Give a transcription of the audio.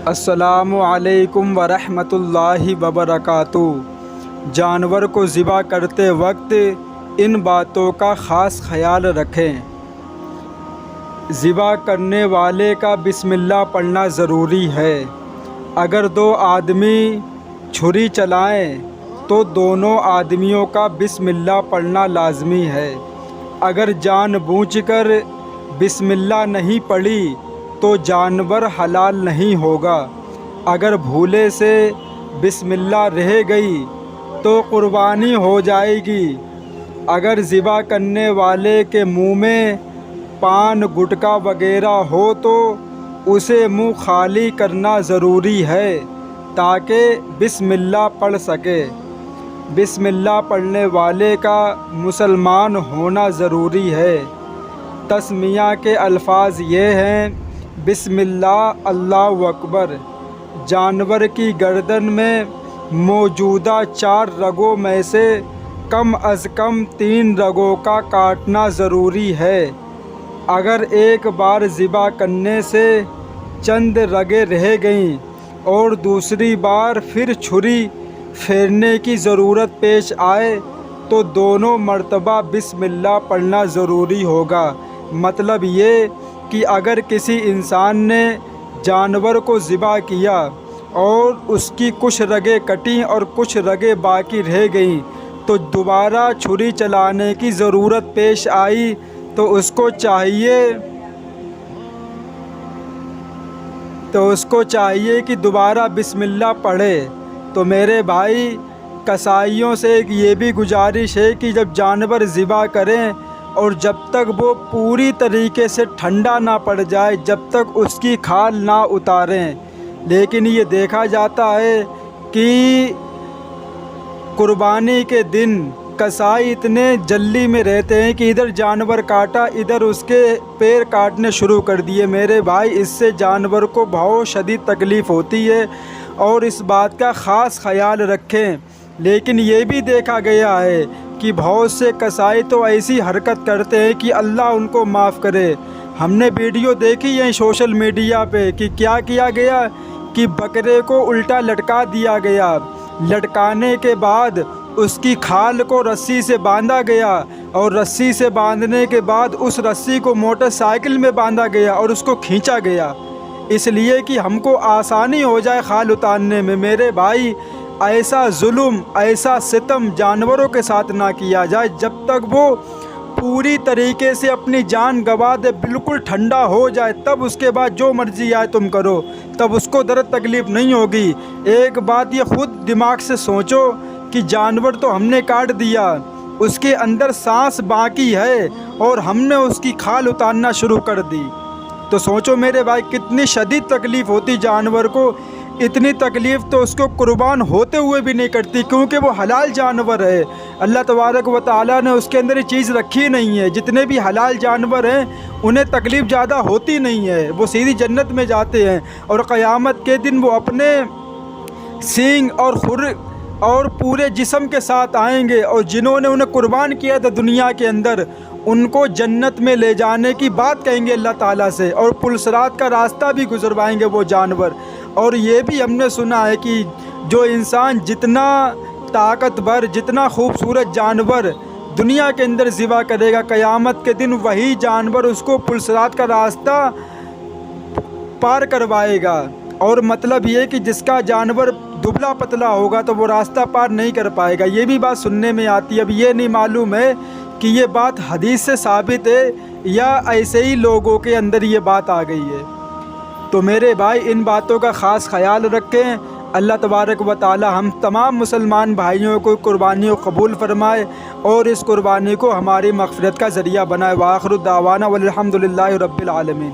السلام علیکم ورحمۃ اللہ وبرکاتہ۔ جانور کو ذبح کرتے وقت ان باتوں کا خاص خیال رکھیں۔ ذبح کرنے والے کا بسم اللہ پڑھنا ضروری ہے۔ اگر دو آدمی چھری چلائیں تو دونوں آدمیوں کا بسم اللہ پڑھنا لازمی ہے۔ اگر جان بوجھ کر بسم اللہ نہیں پڑھی تو جانور حلال نہیں ہوگا۔ اگر بھولے سے بسم اللہ رہ گئی تو قربانی ہو جائے گی۔ اگر ذبح کرنے والے کے منہ میں پان گٹکا وغیرہ ہو تو اسے منہ خالی کرنا ضروری ہے تاکہ بسم اللہ پڑھ سکے۔ بسم اللہ پڑھنے والے کا مسلمان ہونا ضروری ہے۔ تسمیہ کے الفاظ یہ ہیں: بسم اللہ، اللہ اکبر۔ جانور کی گردن میں موجودہ 4 رگوں میں سے کم از کم 3 رگوں کا کاٹنا ضروری ہے۔ اگر ایک بار ذبح کرنے سے چند رگیں رہ گئیں اور دوسری بار پھر چھری پھیرنے کی ضرورت پیش آئے تو دونوں مرتبہ بسم اللہ پڑھنا ضروری ہوگا۔ مطلب یہ کہ اگر کسی انسان نے جانور کو ذبح کیا اور اس کی کچھ رگیں کٹیں اور کچھ رگیں باقی رہ گئیں تو دوبارہ چھری چلانے کی ضرورت پیش آئی تو اس کو چاہیے کہ دوبارہ بسم اللہ پڑھے۔ تو میرے بھائی، کسائیوں سے ایک یہ بھی گزارش ہے کہ جب جانور ذبح کریں اور جب تک وہ پوری طریقے سے ٹھنڈا نہ پڑ جائے جب تک اس کی کھال نہ اتاریں۔ لیکن یہ دیکھا جاتا ہے کہ قربانی کے دن کسائی اتنے جلدی میں رہتے ہیں کہ ادھر جانور کاٹا ادھر اس کے پیر کاٹنے شروع کر دیے۔ میرے بھائی، اس سے جانور کو بہت شدید تکلیف ہوتی ہے اور اس بات کا خاص خیال رکھیں۔ لیکن یہ بھی دیکھا گیا ہے کہ بہت سے کسائی تو ایسی حرکت کرتے ہیں کہ اللہ ان کو معاف کرے۔ ہم نے ویڈیو دیکھی ہے سوشل میڈیا پہ کہ کیا کیا گیا کہ بکرے کو الٹا لٹکا دیا گیا۔ لٹکانے کے بعد اس کی کھال کو رسی سے باندھا گیا اور رسی سے باندھنے کے بعد اس رسی کو موٹر سائیکل میں باندھا گیا اور اس کو کھینچا گیا، اس لیے کہ ہم کو آسانی ہو جائے کھال اتارنے میں۔ میرے بھائی، ایسا ظلم، ایسا ستم جانوروں کے ساتھ نہ کیا جائے۔ جب تک وہ پوری طریقے سے اپنی جان گنوا دے، بالکل ٹھنڈا ہو جائے، تب اس کے بعد جو مرضی آئے تم کرو، تب اس کو درد تکلیف نہیں ہوگی۔ ایک بات یہ خود دماغ سے سوچو کہ جانور تو ہم نے کاٹ دیا، اس کے اندر سانس باقی ہے اور ہم نے اس کی کھال اتارنا شروع کر دی، تو سوچو میرے بھائی کتنی شدید تکلیف ہوتی جانور کو۔ اتنی تکلیف تو اس کو قربان ہوتے ہوئے بھی نہیں کرتی، کیونکہ وہ حلال جانور ہے۔ اللہ تبارک و تعالیٰ نے اس کے اندر یہ چیز رکھی نہیں ہے۔ جتنے بھی حلال جانور ہیں انہیں تکلیف زیادہ ہوتی نہیں ہے، وہ سیدھی جنت میں جاتے ہیں اور قیامت کے دن وہ اپنے سینگ اور خر اور پورے جسم کے ساتھ آئیں گے، اور جنہوں نے انہیں قربان کیا تھا دنیا کے اندر ان کو جنت میں لے جانے کی بات کہیں گے اللہ تعالیٰ سے، اور پلسرات کا راستہ بھی گزروائیں گے وہ جانور۔ اور یہ بھی ہم نے سنا ہے کہ جو انسان جتنا طاقتور، جتنا خوبصورت جانور دنیا کے اندر ذبح کرے گا، قیامت کے دن وہی جانور اس کو پلسرات کا راستہ پار کروائے گا۔ اور مطلب یہ کہ جس کا جانور دبلا پتلا ہوگا تو وہ راستہ پار نہیں کر پائے گا۔ یہ بھی بات سننے میں آتی ہے۔ اب یہ نہیں معلوم ہے کہ یہ بات حدیث سے ثابت ہے یا ایسے ہی لوگوں کے اندر یہ بات آ گئی ہے۔ تو میرے بھائی، ان باتوں کا خاص خیال رکھیں۔ اللہ تبارک و تعالی ہم تمام مسلمان بھائیوں کو قربانی قبول فرمائے اور اس قربانی کو ہماری مغفرت کا ذریعہ بنائے۔ وآخر دعوانا والحمد للہ رب العالمین۔